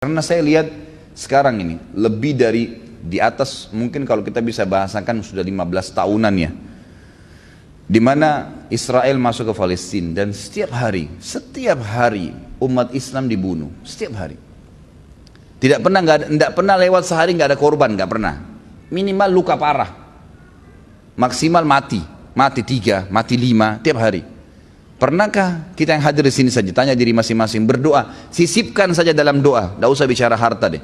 Karena saya lihat sekarang ini lebih dari di atas, mungkin kalau kita bisa bahasakan sudah 15 tahunan ya, di mana Israel masuk ke Palestina dan setiap hari umat Islam dibunuh setiap hari. Tidak pernah lewat sehari nggak ada korban, nggak pernah. Minimal luka parah, maksimal mati 3, mati 5 tiap hari. Pernahkah kita yang hadir di sini saja tanya diri masing-masing, berdoa, sisipkan saja dalam doa, tidak usah bicara harta deh.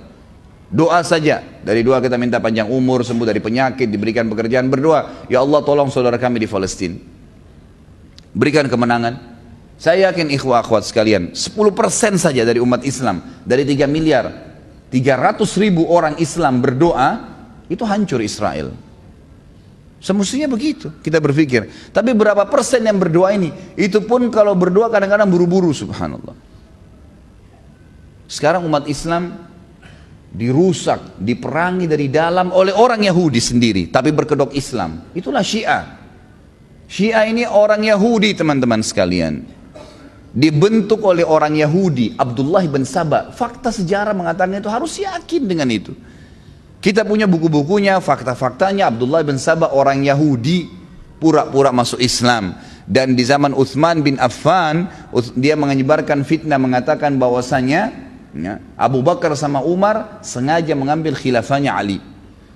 Doa saja, dari doa kita minta panjang umur, sembuh dari penyakit, diberikan pekerjaan, berdoa, ya Allah tolong saudara kami di Palestina, berikan kemenangan. Saya yakin ikhwah akhwat sekalian, 10% saja dari umat Islam, dari 3 miliar 300 ribu orang Islam berdoa, itu hancur Israel. Semestinya begitu kita berpikir. Tapi berapa persen yang berdoa ini? Itu pun kalau berdoa kadang-kadang buru-buru, subhanallah. Sekarang umat Islam dirusak, diperangi dari dalam oleh orang Yahudi sendiri, tapi berkedok Islam. Itulah Syiah. Syiah ini orang Yahudi, teman-teman sekalian. Dibentuk oleh orang Yahudi, Abdullah bin Saba. Fakta sejarah mengatakan itu, harus yakin dengan itu. Kita punya buku-bukunya, fakta-faktanya. Abdullah bin Saba orang Yahudi, pura-pura masuk Islam. Dan di zaman Uthman bin Affan, dia menyebarkan fitnah mengatakan bahwasanya ya, Abu Bakar sama Umar sengaja mengambil khilafahnya Ali.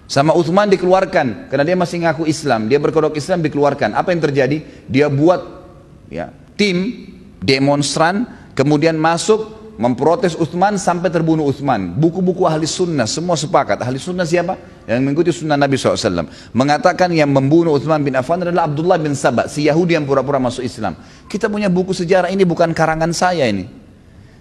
Sama Uthman dikeluarkan, karena dia masih ngaku Islam. Dia berkodok Islam, dikeluarkan. Apa yang terjadi? Dia buat ya, tim demonstran, kemudian masuk memprotes Uthman sampai terbunuh Uthman. Buku-buku ahli sunnah semua sepakat. Ahli sunnah siapa? Yang mengikuti sunnah Nabi SAW mengatakan yang membunuh Uthman bin Affan adalah Abdullah bin Saba, si Yahudi yang pura-pura masuk Islam. Kita punya buku sejarah, ini bukan karangan saya ini.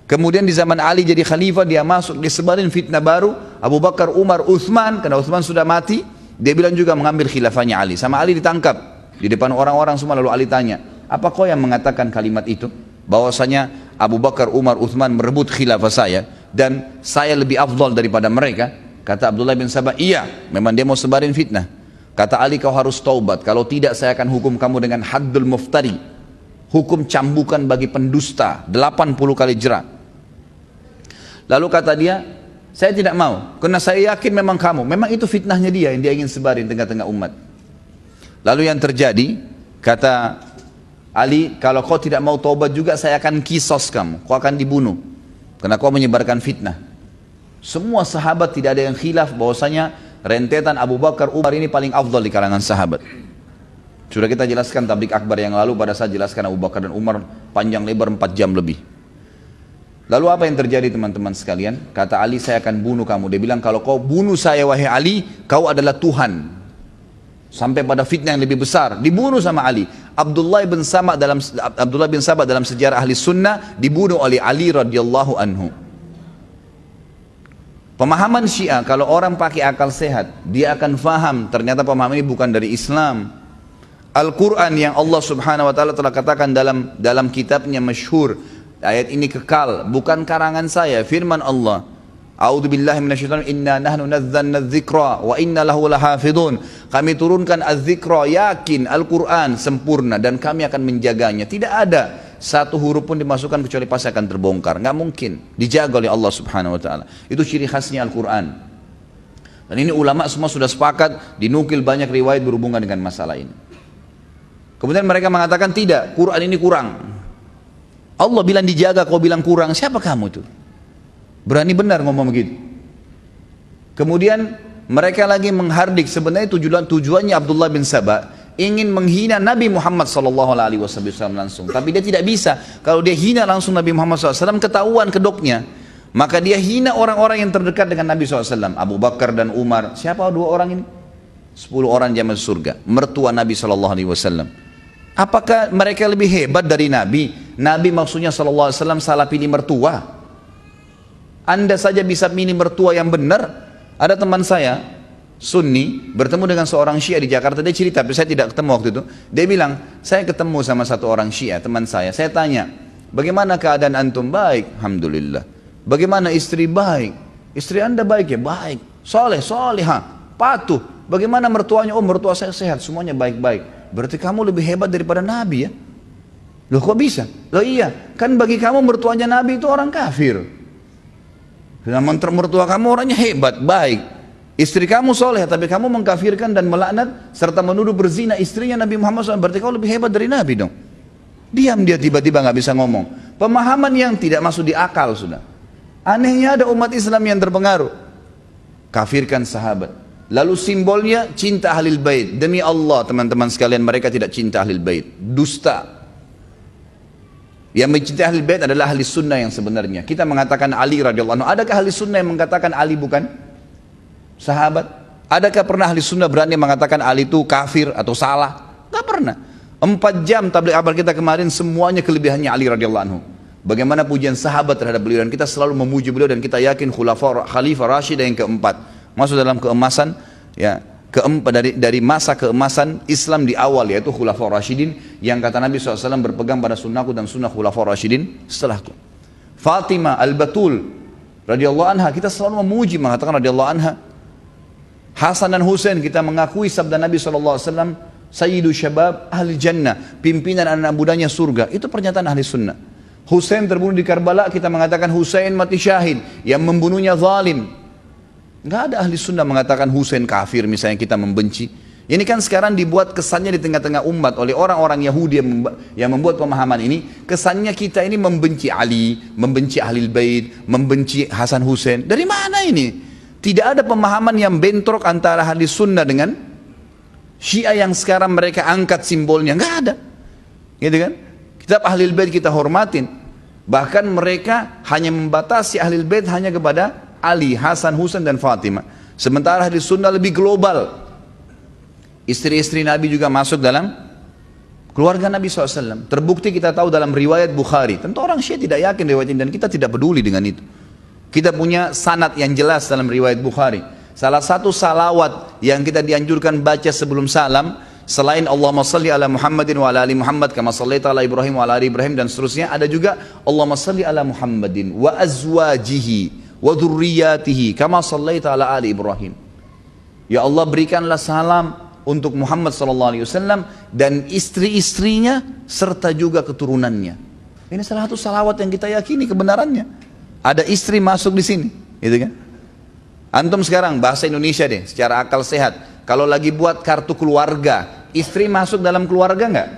Kemudian di zaman Ali jadi khalifah, dia masuk, disebarin fitnah baru. Abu Bakar, Umar, Uthman, karena Uthman sudah mati, dia bilang juga mengambil khilafahnya Ali. Sama Ali ditangkap di depan orang-orang semua. Lalu Ali tanya, apa kau yang mengatakan kalimat itu? Bahwasanya Abu Bakar, Umar, Uthman merebut khilafah saya dan saya lebih afdal daripada mereka. Kata Abdullah bin Saba, iya, memang dia mau sebarin fitnah. Kata Ali, kau harus taubat, kalau tidak saya akan hukum kamu dengan haddul muftari, hukum cambukan bagi pendusta, 80 kali jerat. Lalu kata dia, saya tidak mau, karena saya yakin memang kamu, memang itu fitnahnya dia yang dia ingin sebarin tengah-tengah umat. Lalu yang terjadi, kata Ali, kalau kau tidak mau taubat juga saya akan kisos kamu, kau akan dibunuh karena kau menyebarkan fitnah. Semua sahabat tidak ada yang khilaf bahwasanya rentetan Abu Bakar, Umar ini paling afdal di kalangan sahabat. Sudah kita jelaskan tablik akbar yang lalu, pada saat jelaskan Abu Bakar dan Umar panjang lebar 4 jam lebih. Lalu apa yang terjadi teman-teman sekalian? Kata Ali, saya akan bunuh kamu. Dia bilang, kalau kau bunuh saya wahai Ali, kau adalah Tuhan. Sampai pada fitnah yang lebih besar, dibunuh sama Ali. Abdullah bin Saba dalam sejarah ahli sunnah dibunuh oleh Ali radhiyallahu anhu. Pemahaman Syiah, kalau orang pakai akal sehat, dia akan faham ternyata pemahaman ini bukan dari Islam. Al-Quran yang Allah subhanahu wa ta'ala telah katakan dalam kitabnya masyhur, ayat ini kekal, bukan karangan saya, firman Allah. A'udzubillahi minasyaitonir rajim. Inna nahnu nazzalna dzikra wa inna lahu lahafidun. Kami turunkan az-dzikra, yakin Al-Qur'an sempurna dan kami akan menjaganya. Tidak ada satu huruf pun dimasukkan kecuali pasti akan terbongkar. Enggak mungkin, dijaga oleh Allah Subhanahu wa taala. Itu ciri khasnya Al-Qur'an. Dan ini ulama semua sudah sepakat, dinukil banyak riwayat berhubungan dengan masalah ini. Kemudian mereka mengatakan tidak, Quran ini kurang. Allah bilang dijaga, kau bilang kurang, siapa kamu itu? Berani benar ngomong begitu. Kemudian mereka lagi menghardik, sebenarnya tujuannya Abdullah bin Saba ingin menghina Nabi Muhammad SAW langsung. Tapi dia tidak bisa. Kalau dia hina langsung Nabi Muhammad SAW, ketahuan kedoknya. Maka dia hina orang-orang yang terdekat dengan Nabi SAW. Abu Bakar dan Umar. Siapa 2 orang ini? 10 orang dia masuk surga. Mertua Nabi SAW. Apakah mereka lebih hebat dari Nabi? Nabi maksudnya SAW salah pilih mertua. Anda saja bisa milih mertua yang benar. Ada teman saya Sunni bertemu dengan seorang Syiah di Jakarta. Dia cerita, tapi saya tidak ketemu waktu itu. Dia bilang, saya ketemu sama satu orang Syiah, teman saya. Saya tanya, bagaimana keadaan antum? Baik, alhamdulillah. Bagaimana istri? Baik. Istri anda baik ya? Baik. Soleh, solehah, patuh. Bagaimana mertuanya? Oh, mertua saya sehat, semuanya baik-baik. Berarti kamu lebih hebat daripada Nabi ya? Loh kok bisa? Loh iya, kan bagi kamu mertuanya Nabi itu orang kafir. Mertua kamu orangnya hebat, baik. Istri kamu soleh, tapi kamu mengkafirkan dan melaknat serta menuduh berzina istrinya Nabi Muhammad SAW. Berarti kau lebih hebat dari Nabi dong. Diam dia, tiba-tiba nggak bisa ngomong. Pemahaman yang tidak masuk di akal sudah. Anehnya ada umat Islam yang terpengaruh. Kafirkan sahabat. Lalu simbolnya cinta Ahlul Bait. Demi Allah teman-teman sekalian, mereka tidak cinta Ahlul Bait. Dusta. Yang mencintai Ahlul Bait adalah ahli sunnah yang sebenarnya. Kita mengatakan Ali radhiyallahu anhu. Adakah ahli sunnah yang mengatakan Ali bukan sahabat? Adakah pernah ahli sunnah berani mengatakan Ali itu kafir atau salah? Gak pernah. 4 jam tabligh akbar kita kemarin semuanya kelebihannya Ali radhiyallahu anhu. Bagaimana pujian sahabat terhadap beliau, dan kita selalu memuji beliau, dan kita yakin Khalifah Rasyid yang keempat masuk dalam keemasan ya, keempat dari masa keemasan Islam di awal, yaitu Khulafaur Rasyidin, yang kata Nabi SAW berpegang pada sunnahku dan sunnah Khulafaur Rasyidin setelahku. Fatimah Al-Batul radhiyallahu anha, kita selalu memuji, mengatakan radhiyallahu anha. Hasan dan Husain, kita mengakui sabda Nabi SAW, Sayyidu Syabab Ahli Jannah, pimpinan anak mudanya surga. Itu pernyataan ahli sunnah. Husain terbunuh di Karbala, kita mengatakan Husain mati syahid, yang membunuhnya zalim. Nggak ada ahli sunnah mengatakan Husain kafir misalnya, kita membenci. Ini kan sekarang dibuat kesannya di tengah-tengah umat oleh orang-orang Yahudi yang membuat pemahaman ini. Kesannya kita ini membenci Ali, membenci Ahlul Bait, membenci Hasan Husain. Dari mana ini? Tidak ada pemahaman yang bentrok antara ahli sunnah dengan Syiah yang sekarang mereka angkat simbolnya. Nggak ada. Gitu kan? Kitab Ahlul Bait kita hormatin. Bahkan mereka hanya membatasi Ahlul Bait hanya kepada Ali, Hasan, Husain dan Fatimah. Sementara ahli sunnah lebih global. Istri-istri Nabi juga masuk dalam keluarga Nabi SAW. Terbukti kita tahu dalam riwayat Bukhari. Tentu orang Syiah tidak yakin riwayat ini, dan kita tidak peduli dengan itu. Kita punya sanad yang jelas dalam riwayat Bukhari. Salah satu salawat yang kita dianjurkan baca sebelum salam, selain Allahumma salli ala Muhammadin wa ala ali Muhammad kama sallaita ala Ibrahim wa ala ali Ibrahim dan seterusnya, ada juga Allahumma salli ala Muhammadin wa azwajihi wa dzurriyyatihi kama sallaita ala ali Ibrahim. Ya Allah, berikanlah salam untuk Muhammad sallallahu alaihi wasallam dan istri-istrinya serta juga keturunannya. Ini salah satu salawat yang kita yakini kebenarannya. Ada istri masuk di sini, gitu kan? Antum sekarang bahasa Indonesia deh, secara akal sehat. Kalau lagi buat kartu keluarga, istri masuk dalam keluarga nggak?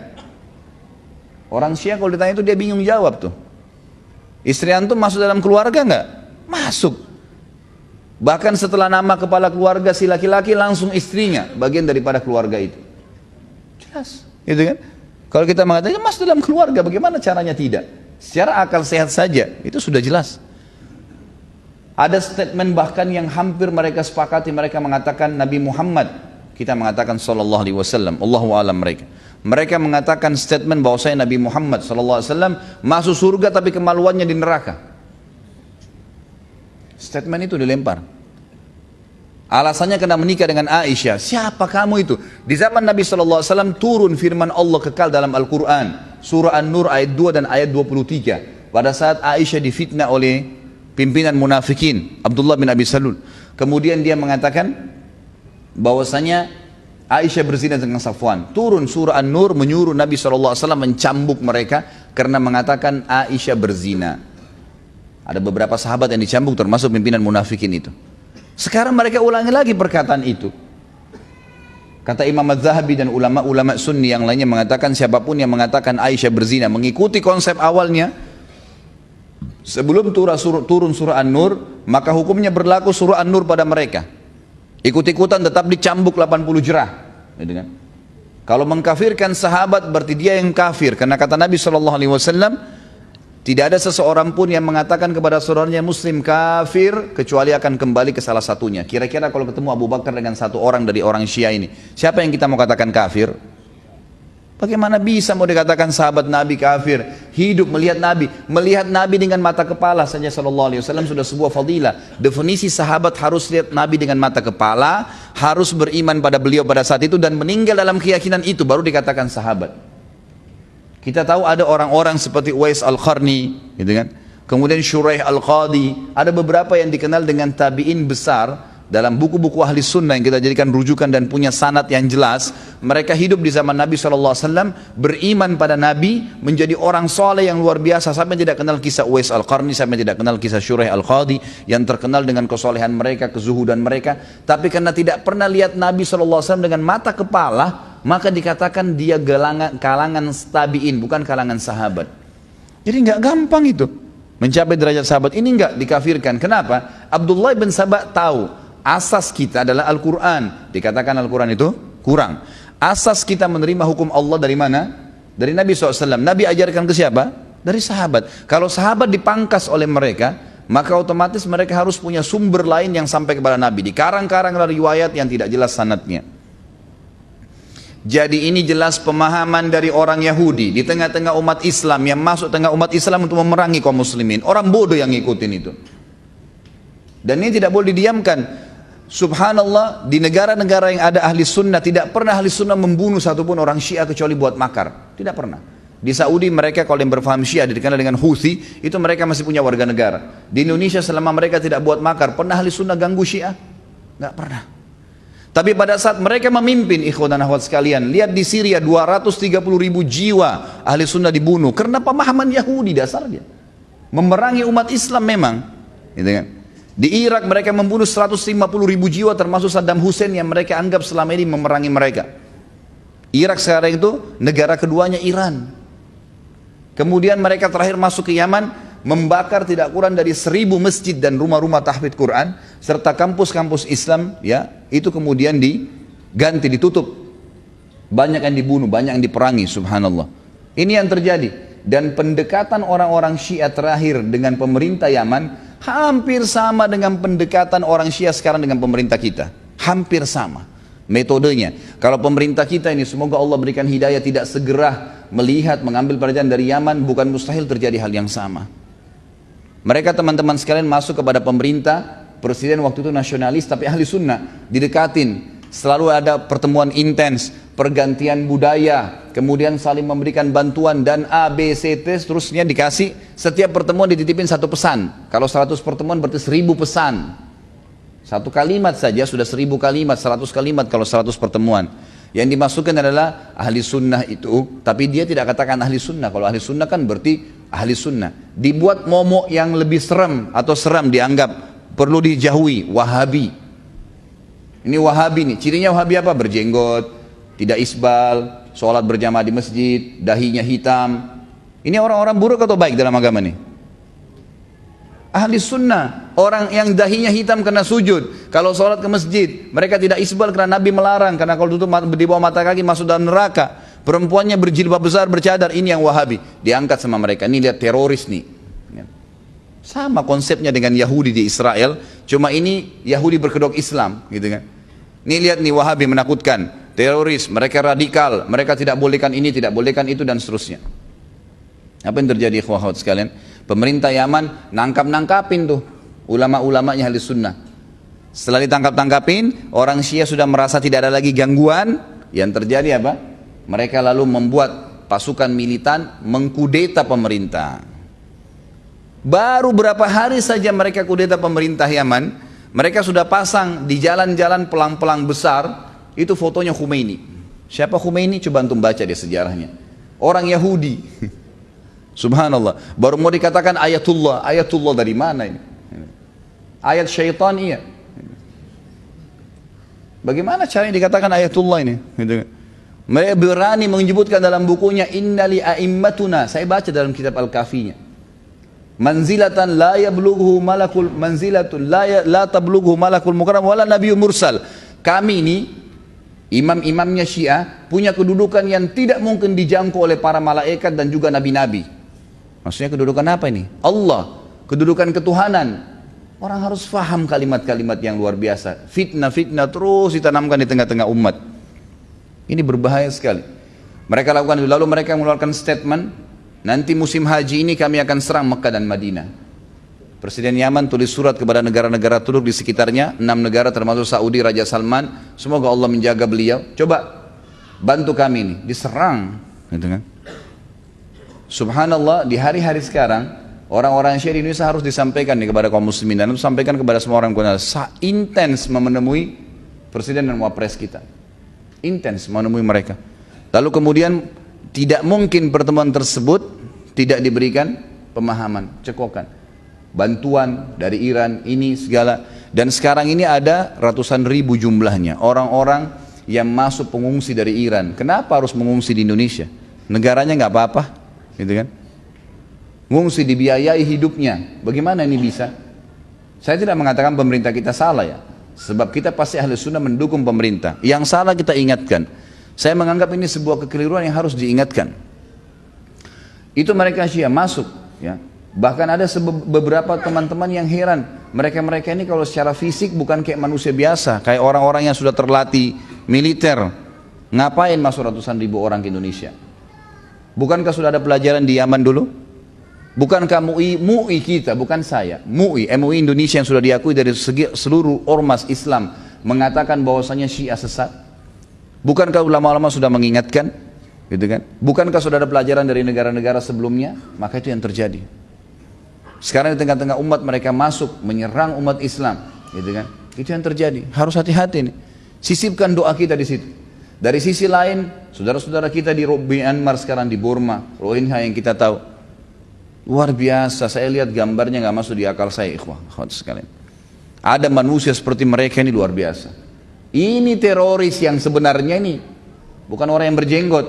Orang Syiah kalau ditanya itu dia bingung jawab tuh. Istri antum masuk dalam keluarga nggak? Masuk. Bahkan setelah nama kepala keluarga si laki-laki langsung istrinya bagian daripada keluarga itu. Jelas, gitu kan? Kalau kita mengatakan masuk dalam keluarga, bagaimana caranya tidak? Secara akal sehat saja itu sudah jelas. Ada statement bahkan yang hampir mereka sepakati, mereka mengatakan Nabi Muhammad, kita mengatakan sallallahu alaihi wasallam, Allahu a'lam mereka. Mereka mengatakan statement bahwasanya Nabi Muhammad sallallahu alaihi wasallam masuk surga tapi kemaluannya di neraka. Statement itu dilempar. Alasannya kena menikah dengan Aisyah. Siapa kamu itu? Di zaman Nabi SAW turun firman Allah kekal dalam Al-Quran. Surah An-Nur ayat 2 dan ayat 23. Pada saat Aisyah difitnah oleh pimpinan munafikin, Abdullah bin Abi Salul. Kemudian dia mengatakan bahwasanya Aisyah berzina dengan Safwan. Turun surah An-Nur menyuruh Nabi SAW mencambuk mereka karena mengatakan Aisyah berzina. Ada beberapa sahabat yang dicambuk termasuk pimpinan munafikin itu. Sekarang mereka ulangi lagi perkataan itu. Kata Imam Az-Zahabi dan ulama-ulama sunni yang lainnya mengatakan siapapun yang mengatakan Aisyah berzina mengikuti konsep awalnya sebelum turun surah An-Nur, maka hukumnya berlaku surah An-Nur pada mereka. Ikut-ikutan tetap dicambuk 80 jerah, gitu kan? Kalau mengkafirkan sahabat berarti dia yang kafir, karena kata Nabi SAW, tidak ada seseorang pun yang mengatakan kepada saudaranya muslim kafir kecuali akan kembali ke salah satunya. Kira-kira kalau ketemu Abu Bakar dengan satu orang dari orang Syiah ini, siapa yang kita mau katakan kafir? Bagaimana bisa mau dikatakan sahabat Nabi kafir? Hidup melihat Nabi dengan mata kepala saja sallallahu alaihi wasallam sudah sebuah fadilah. Definisi sahabat harus lihat Nabi dengan mata kepala, harus beriman pada beliau pada saat itu dan meninggal dalam keyakinan itu baru dikatakan sahabat. Kita tahu ada orang-orang seperti Uwais Al-Qarni, gitu kan? Kemudian Shuraih Al-Qadi, ada beberapa yang dikenal dengan tabi'in besar, dalam buku-buku ahli sunnah yang kita jadikan rujukan dan punya sanad yang jelas, mereka hidup di zaman Nabi SAW, beriman pada Nabi, menjadi orang soleh yang luar biasa, sampai tidak kenal kisah Uwais Al-Qarni, sampai tidak kenal kisah Syuraih Al-Qadhi, yang terkenal dengan kesolehan mereka, kezuhudan mereka. Tapi karena tidak pernah lihat Nabi SAW dengan mata kepala, maka dikatakan dia kalangan tabi'in, bukan kalangan sahabat. Jadi nggak gampang itu mencapai derajat sahabat. Ini nggak dikafirkan. Kenapa? Abdullah bin Sabah tahu asas kita adalah Al-Quran. Dikatakan Al-Quran itu kurang. Asas kita menerima hukum Allah dari mana? Dari Nabi SAW. Nabi ajarkan ke siapa? Dari sahabat. Kalau sahabat dipangkas oleh mereka, maka otomatis mereka harus punya sumber lain yang sampai kepada Nabi. Dikarang-karang riwayat yang tidak jelas sanadnya. Jadi ini jelas pemahaman dari orang Yahudi di tengah-tengah umat Islam, yang masuk tengah umat Islam untuk memerangi kaum muslimin. Orang bodoh yang ngikutin itu. Dan ini tidak boleh didiamkan. Subhanallah, di negara-negara yang ada ahli sunnah, tidak pernah ahli sunnah membunuh satupun orang Syiah kecuali buat makar. Tidak pernah. Di Saudi mereka kalau yang berfaham Syiah dikenal dengan Houthi, itu mereka masih punya warga negara. Di Indonesia selama mereka tidak buat makar, pernah ahli sunnah ganggu Syiah? Nggak pernah. Tapi pada saat mereka memimpin, ikhwan dan akhwat sekalian, lihat di Syria 230.000 jiwa ahli sunnah dibunuh karena pemahaman Yahudi dasarnya. Memerangi umat Islam memang. Gitu kan? Di Irak mereka membunuh 150.000 jiwa termasuk Saddam Hussein yang mereka anggap selama ini memerangi mereka. Irak sekarang itu negara keduanya Iran. Kemudian mereka terakhir masuk ke Yaman, membakar tidak kurang dari 1.000 masjid dan rumah-rumah tahfidz Quran serta kampus-kampus Islam, ya, itu kemudian diganti, ditutup. Banyak yang dibunuh, banyak yang diperangi, subhanallah. Ini yang terjadi. Dan pendekatan orang-orang Syiah terakhir dengan pemerintah Yaman hampir sama dengan pendekatan orang Syiah sekarang dengan pemerintah kita. Hampir sama metodenya. Kalau pemerintah kita ini, semoga Allah berikan hidayah, tidak segera melihat, mengambil pelajaran dari Yaman, bukan mustahil terjadi hal yang sama. Mereka teman-teman sekalian masuk kepada pemerintah, presiden waktu itu nasionalis tapi ahli sunnah, didekatin, selalu ada pertemuan intens, pergantian budaya, kemudian saling memberikan bantuan dan A, B, C, T, seterusnya dikasih. Setiap pertemuan dititipin satu pesan. Kalau 100 pertemuan berarti 1.000 pesan. Satu kalimat saja sudah 1.000 kalimat, 100 kalimat kalau 100 pertemuan. Yang dimasukkan adalah ahli sunnah itu, tapi dia tidak katakan ahli sunnah. Kalau ahli sunnah kan berarti ahli sunnah. Dibuat momok yang lebih serem atau seram dianggap perlu dijauhi, Wahabi. Ini Wahabi nih, cirinya Wahabi apa? Berjenggot, tidak isbal, sholat berjamaah di masjid, dahinya hitam. Ini orang-orang buruk atau baik dalam agama nih? Ahli sunnah, orang yang dahinya hitam karena sujud. Kalau sholat ke masjid, mereka tidak isbal karena Nabi melarang, karena kalau tutup di bawah mata kaki masuk dalam neraka. Perempuannya berjilbab besar, bercadar, ini yang Wahabi. Diangkat sama mereka, ini lihat teroris nih. Sama konsepnya dengan Yahudi di Israel, cuma ini Yahudi berkedok Islam, gitu kan. Ini lihat nih Wahabi menakutkan, teroris, mereka radikal, mereka tidak bolehkan ini, tidak bolehkan itu dan seterusnya. Apa yang terjadi ikhwah sekalian? Pemerintah Yaman nangkapin tuh ulama-ulamanya ahli sunnah. Setelah ditangkap-tangkapin, orang Syiah sudah merasa tidak ada lagi gangguan. Yang terjadi apa? Mereka lalu membuat pasukan militan mengkudeta pemerintah. Baru berapa hari saja mereka kudeta pemerintah Yaman, mereka sudah pasang di jalan-jalan pelang-pelang besar, itu fotonya Khomeini. Siapa Khomeini? Coba antum baca di sejarahnya. Orang Yahudi. Subhanallah. Baru mau dikatakan ayatullah. Ayatullah dari mana ini? Ayat syaitan, iya. Bagaimana caranya dikatakan ayatullah ini? Mereka berani menyebutkan dalam bukunya innali a'immatuna. Saya baca dalam kitab Al-Kafinya. Manzilatan la yablughu malakul manzilatun la tablughu malakul mukarram wala nabiyyun mursal. Kami ini imam-imamnya Syiah punya kedudukan yang tidak mungkin dijangkau oleh para malaikat dan juga nabi-nabi. Maksudnya kedudukan apa ini? Allah, kedudukan ketuhanan. Orang harus faham kalimat-kalimat yang luar biasa. Fitnah-fitnah terus ditanamkan di tengah-tengah umat. Ini berbahaya sekali. Mereka lakukan, lalu mereka mengeluarkan statement, nanti musim haji ini kami akan serang Mekah dan Madinah. Presiden Yaman tulis surat kepada negara-negara Turk di sekitarnya, 6 negara termasuk Saudi, Raja Salman, semoga Allah menjaga beliau. Coba bantu kami ini, diserang, gitu kan? Subhanallah, di hari-hari sekarang Orang-orang Syiah di Indonesia harus disampaikan nih kepada kaum muslimin dan harus sampaikan kepada semua orang intens menemui presiden dan wapres kita. Intens menemui mereka. Lalu kemudian tidak mungkin pertemuan tersebut tidak diberikan pemahaman, cekokan. Bantuan dari Iran ini segala. Dan sekarang ini ada ratusan ribu jumlahnya orang-orang yang masuk pengungsi dari Iran. Kenapa harus mengungsi di Indonesia? Negaranya nggak apa-apa, gitu kan? Mengungsi dibiayai hidupnya. Bagaimana ini bisa? Saya tidak mengatakan pemerintah kita salah ya. Sebab kita pasti ahli sunnah mendukung pemerintah. Yang salah kita ingatkan. Saya menganggap ini sebuah kekeliruan yang harus diingatkan. Itu mereka Syiah masuk ya. Bahkan ada beberapa teman-teman yang heran, mereka-mereka ini kalau secara fisik bukan kayak manusia biasa, kayak orang-orang yang sudah terlatih militer. Ngapain masuk ratusan ribu orang ke Indonesia? Bukankah sudah ada pelajaran di Yaman dulu? Bukankah MUI kita, bukan saya, MUI Indonesia yang sudah diakui dari seluruh ormas Islam mengatakan bahwasanya Syiah sesat? Bukankah ulama-ulama sudah mengingatkan? Gitu kan? Bukankah sudah ada pelajaran dari negara-negara sebelumnya? Maka itu yang terjadi. Sekarang di tengah-tengah umat mereka masuk menyerang umat Islam, gitu kan? Itu yang terjadi. Harus hati-hati nih. Sisipkan doa kita di situ. Dari sisi lain, saudara-saudara kita di Myanmar sekarang di Burma, Rohingya yang kita tahu, luar biasa. Saya lihat gambarnya nggak masuk di akal saya, ikhwat sekalian. Ada manusia seperti mereka ini luar biasa. Ini teroris yang sebenarnya ini, bukan orang yang berjenggot,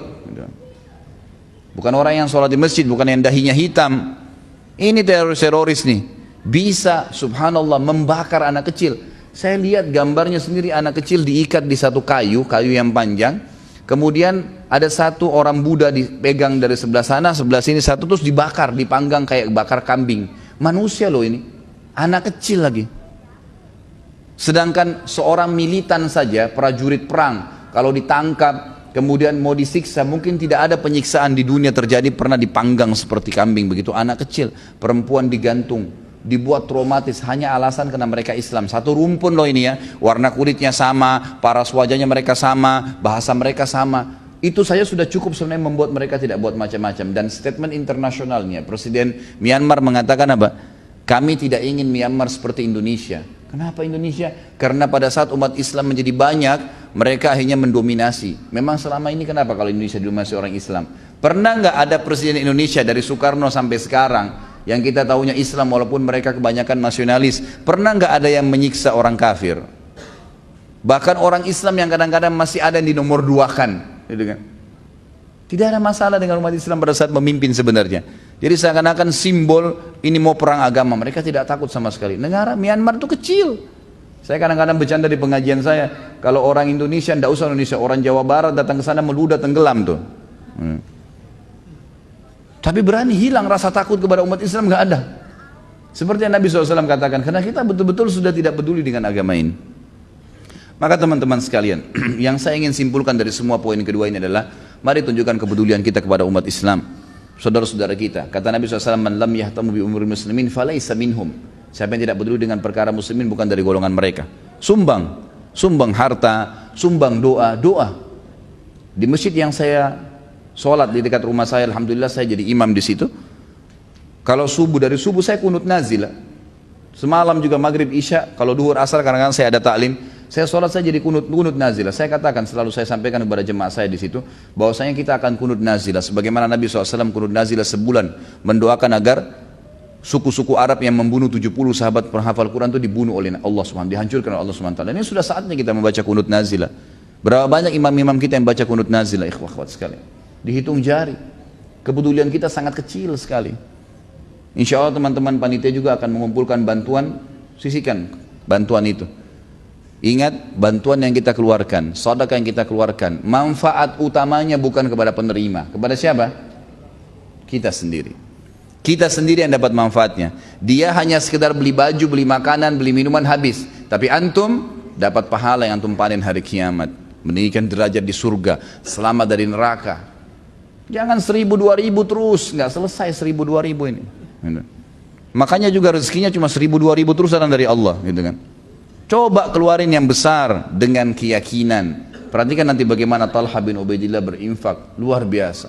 bukan orang yang sholat di masjid, bukan yang dahinya hitam. Ini teroris nih, bisa subhanallah membakar anak kecil. Saya lihat gambarnya sendiri, anak kecil diikat di satu kayu yang panjang. Kemudian ada satu orang Buddha dipegang dari sebelah sana, sebelah sini satu, terus dibakar, dipanggang kayak bakar kambing. Manusia loh ini, anak kecil lagi. Sedangkan seorang militan saja, prajurit perang, kalau ditangkap kemudian mau disiksa, mungkin tidak ada penyiksaan di dunia terjadi pernah dipanggang seperti kambing begitu. Anak kecil, perempuan digantung, dibuat traumatis hanya alasan karena mereka Islam. Satu rumpun loh ini ya, warna kulitnya sama, paras wajahnya mereka sama, bahasa mereka sama. Itu saja sudah cukup sebenarnya membuat mereka tidak buat macam-macam. Dan statement internasionalnya, Presiden Myanmar mengatakan apa? Kami tidak ingin Myanmar seperti Indonesia. Kenapa Indonesia? Karena pada saat umat Islam menjadi banyak, mereka akhirnya mendominasi. Memang selama ini kenapa kalau Indonesia didominasi orang Islam? Pernah nggak ada Presiden Indonesia dari Soekarno sampai sekarang yang kita tahunya Islam walaupun mereka kebanyakan nasionalis? Pernah nggak ada yang menyiksa orang kafir? Bahkan orang Islam yang kadang-kadang masih ada yang di nomor 2-kan, gitu kan? Tidak ada masalah dengan umat Islam pada saat memimpin sebenarnya. Jadi seakan-akan simbol ini mau perang agama, mereka tidak takut sama sekali. Negara Myanmar itu kecil. Saya kadang-kadang bercanda di pengajian saya, kalau orang Indonesia, tidak usah Indonesia, orang Jawa Barat datang ke sana meludah tenggelam tuh. Tapi berani hilang rasa takut kepada umat Islam, nggak ada. Seperti yang Nabi SAW katakan, karena kita betul-betul sudah tidak peduli dengan agama ini. Maka teman-teman sekalian, yang saya ingin simpulkan dari semua poin kedua ini adalah, mari tunjukkan kepedulian kita kepada umat Islam, saudara-saudara kita. Kata Nabi SAW, man lam yahtamu bi umuri muslimin falaysa minhum. Siapa yang tidak peduli dengan perkara muslimin bukan dari golongan mereka. Sumbang harta, sumbang doa. Di masjid yang saya sholat di dekat rumah saya, alhamdulillah saya jadi imam di situ. Kalau dari subuh saya kunut nazilah. Semalam juga maghrib isya, kalau duhur asar kadang-kadang saya ada taklim. Saya sholat saya jadi kunut nazilah. Saya katakan selalu saya sampaikan kepada jemaah saya di situ bahwasanya kita akan kunut nazilah sebagaimana Nabi SAW kunut nazilah sebulan mendoakan agar suku-suku Arab yang membunuh 70 sahabat penghafal Quran itu dibunuh oleh Allah SWT, dihancurkan oleh Allah SWT. Ini sudah saatnya kita membaca kunut nazilah. Berapa banyak imam-imam kita yang baca kunut nazilah, ikhwah-ikhwat sekali. Dihitung jari. Kepedulian kita sangat kecil sekali. Insya Allah teman-teman panitia juga akan mengumpulkan bantuan, sisihkan bantuan itu. Ingat, bantuan yang kita keluarkan, sedekah yang kita keluarkan, manfaat utamanya bukan kepada penerima. Kepada siapa? Kita sendiri. Kita sendiri yang dapat manfaatnya. Dia hanya sekedar beli baju, beli makanan, beli minuman, habis. Tapi antum dapat pahala yang antum panen hari kiamat. Meninggikan derajat di surga, selamat dari neraka. Jangan 1000, 2000 terus, nggak selesai 1000, 2000 ini. Makanya juga rezekinya cuma 1000, 2000 terus datang dari Allah, gitu kan. Coba keluarin yang besar dengan keyakinan. Perhatikan nanti bagaimana Talha bin Ubaidillah berinfak, luar biasa.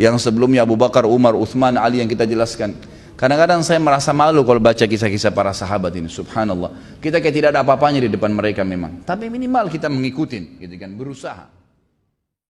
Yang sebelumnya Abu Bakar, Umar, Uthman, Ali yang kita jelaskan. Kadang-kadang saya merasa malu kalau baca kisah-kisah para sahabat ini, subhanallah. Kita kayak tidak ada apa-apanya di depan mereka memang. Tapi minimal kita mengikuti, gitu kan, berusaha.